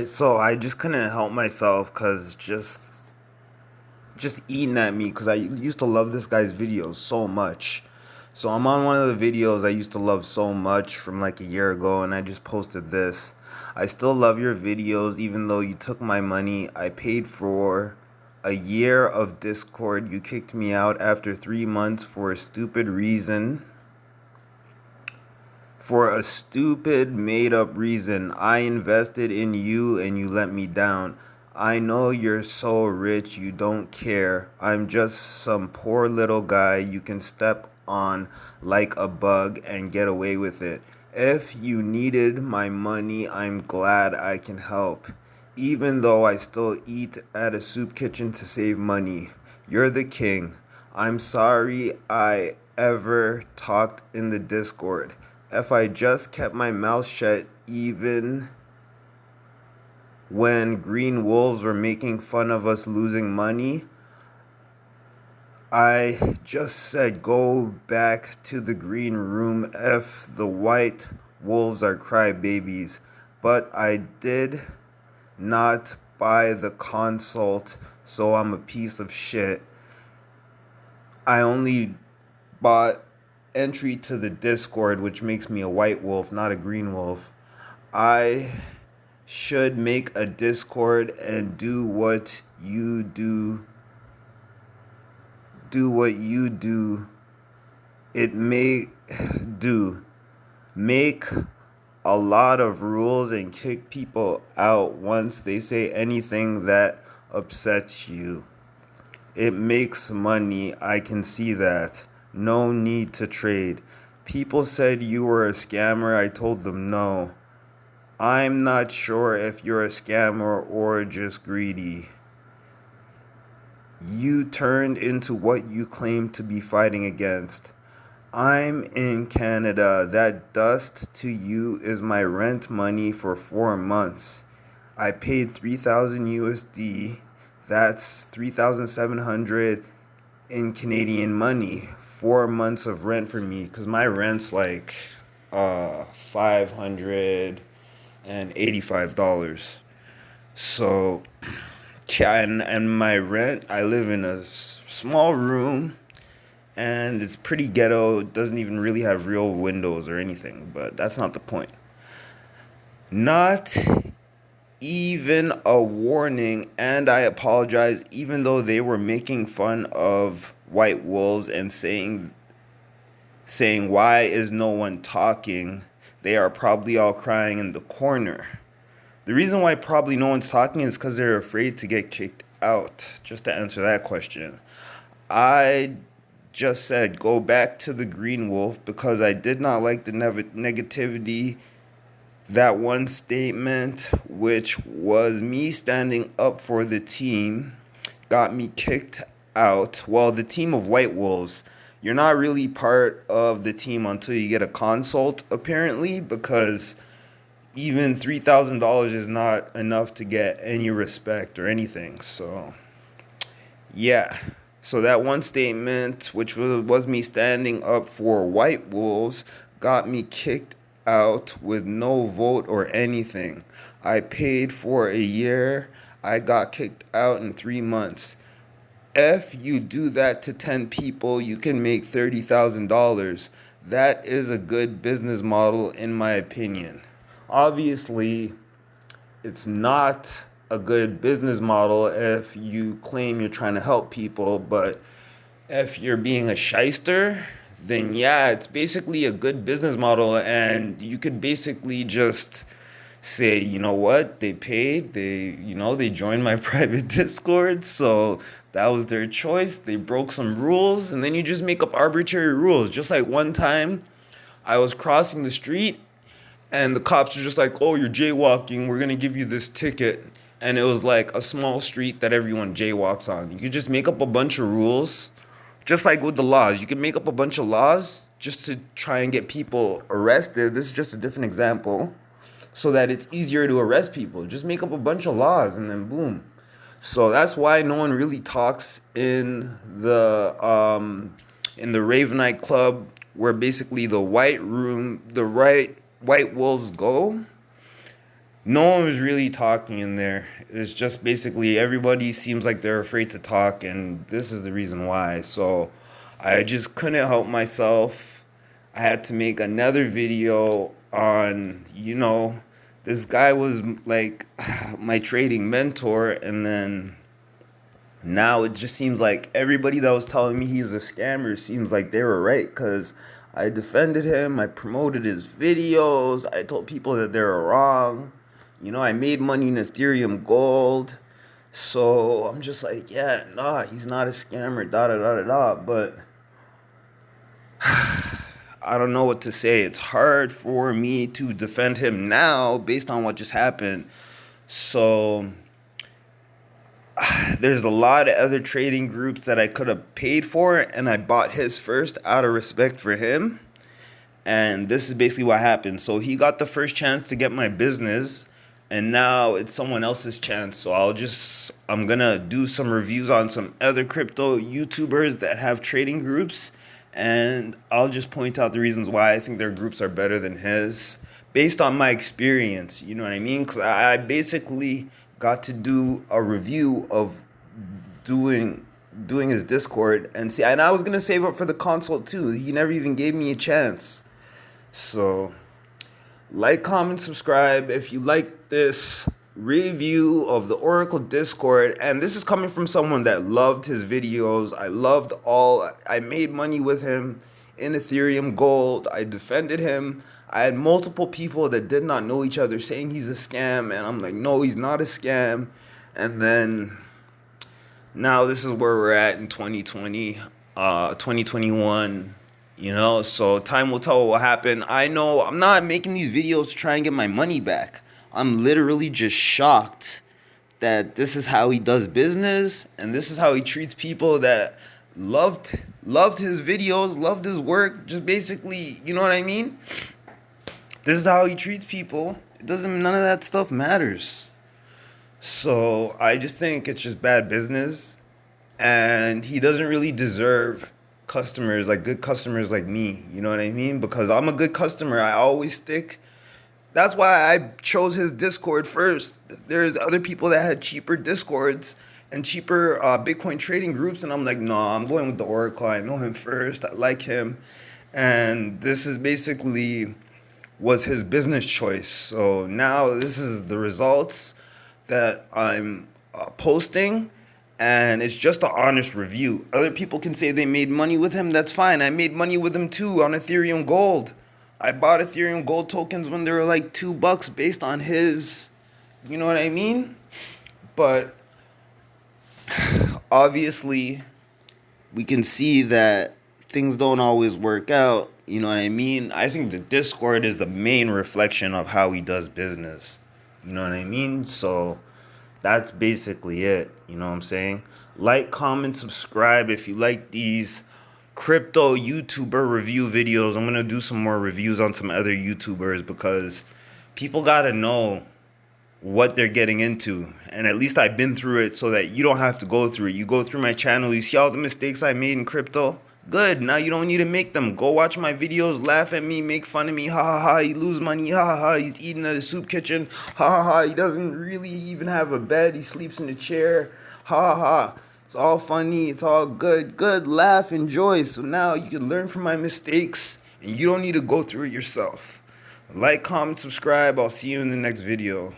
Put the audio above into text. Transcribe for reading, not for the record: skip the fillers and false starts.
So I just couldn't help myself because just eating at me because I used to love this guy's videos so much. So I'm on one of the videos I used to love so much from like a year ago, and I just posted this. I still love your videos even though you took my money. I paid for a year of Discord. You kicked me out after 3 months for a stupid reason. For a stupid made up reason. I invested in you and you let me down. I know you're so rich you don't care. I'm just some poor little guy you can step on like a bug and get away with it. If you needed my money, I'm glad I can help. Even though I still eat at a soup kitchen to save money. You're the king. I'm sorry I ever talked in the Discord. If I just kept my mouth shut, even when Green Wolves were making fun of us losing money, I just said go back to the green room if the white wolves are crybabies. But I did not buy the consult, so I'm a piece of shit. I only bought entry to the Discord, which makes me a white wolf, not a green wolf. I should make a Discord and do what you do. Do what you do. It may do. Make a lot of rules and kick people out once they say anything that upsets you. It makes money, I can see that. No need to trade. People said you were a scammer, I told them no. I'm not sure if you're a scammer or just greedy. You turned into what you claim to be fighting against. I'm in Canada. That dust to you is my rent money for 4 months. I paid 3,000 USD. That's 3,700 in Canadian money. 4 months of rent for me, cause my rent's like $585. So yeah, and my rent, I live in a small room and it's pretty ghetto. It doesn't even really have real windows or anything, but that's not the point. Not even a warning, and I apologize, even though they were making fun of white wolves and saying why is no one talking? They are probably all crying in the corner. The reason why probably no one's talking is because they're afraid to get kicked out. Just to answer that question, I just said go back to the green wolf because I did not like the negativity. That one statement, which was me standing up for the team, got me kicked out. Well, the team of White Wolves, you're not really part of the team until you get a consult, apparently, because even $3,000 is not enough to get any respect or anything. So, yeah. So that one statement, which was me standing up for White Wolves, got me kicked out with no vote or anything. I paid for a year. I got kicked out in 3 months. If you do that to 10 people, you can make $30,000. That is a good business model, in my opinion. Obviously, it's not a good business model if you claim you're trying to help people, but if you're being a shyster, then yeah, it's basically a good business model, and you could basically just say, you know what, they paid, they joined my private Discord, so that was their choice. They broke some rules, and then you just make up arbitrary rules. Just like one time, I was crossing the street and the cops are just like, "Oh, you're jaywalking. We're gonna give you this ticket." And it was like a small street that everyone jaywalks on. You could just make up a bunch of rules, just like with the laws. You could make up a bunch of laws just to try and get people arrested. This is just a different example, so that it's easier to arrest people. Just make up a bunch of laws and then boom. So that's why no one really talks in the Ravenite Club, where basically the white wolves go. no one was really talking in there. It's just basically everybody seems like they're afraid to talk, and this is the reason why. So I just couldn't help myself. I had to make another video on, this guy was like my trading mentor, and then now it just seems like everybody that was telling me he was a scammer seems like they were right, because I defended him, I promoted his videos, I told people that they were wrong. I made money in Ethereum Gold. So I'm just like, yeah, nah, he's not a scammer, da da da da da. But I don't know what to say. It's hard for me to defend him now based on what just happened. So there's a lot of other trading groups that I could have paid for, and I bought his first out of respect for him. And this is basically what happened. So he got the first chance to get my business, and now it's someone else's chance. So I'm gonna do some reviews on some other crypto YouTubers that have trading groups, and I'll just point out the reasons why I think their groups are better than his based on my experience. You know what I mean? Because I basically got to do a review of doing his Discord, and see, and I was gonna save up for the consult too. He never even gave me a chance. So like, comment, subscribe if you like this review of the Oracle Discord. And this is coming from someone that loved his videos. I made money with him in Ethereum Gold. I defended him. I had multiple people that did not know each other saying he's a scam, and I'm like, no, he's not a scam. And then now this is where we're at in 2020, 2021. So time will tell what will happen. I know I'm not making these videos to try and get my money back. I'm literally just shocked that this is how he does business, and this is how he treats people that loved his videos, loved his work. Just basically, you know what I mean? This is how he treats people. None of that stuff matters. So I just think it's just bad business, and he doesn't really deserve good customers like me. You know what I mean? Because I'm a good customer. I always stick. That's why I chose his Discord first. There's other people that had cheaper Discords and cheaper Bitcoin trading groups, and I'm like, no, I'm going with the Oracle. I know him first. I like him, and this is basically was his business choice. So now this is the results that I'm posting, and it's just an honest review. Other people can say they made money with him. That's fine. I made money with him too on Ethereum Gold. I bought Ethereum Gold tokens when they were like $2 based on his, you know what I mean? But obviously, we can see that things don't always work out. You know what I mean? I think the Discord is the main reflection of how he does business. You know what I mean? So that's basically it. You know what I'm saying? Like, comment, subscribe if you like these crypto YouTuber review videos. I'm going to do some more reviews on some other YouTubers, because people got to know what they're getting into. And at least I've been through it so that you don't have to go through it. You go through my channel, you see all the mistakes I made in crypto. Good. Now you don't need to make them. Go watch my videos, laugh at me, make fun of me. Ha ha ha. He lose money. Ha ha ha. He's eating at a soup kitchen. Ha ha ha. He doesn't really even have a bed. He sleeps in a chair. Ha ha ha. It's all funny. It's all good. Good. Laugh. Enjoy. So now you can learn from my mistakes, and you don't need to go through it yourself. Like, comment, subscribe. I'll see you in the next video.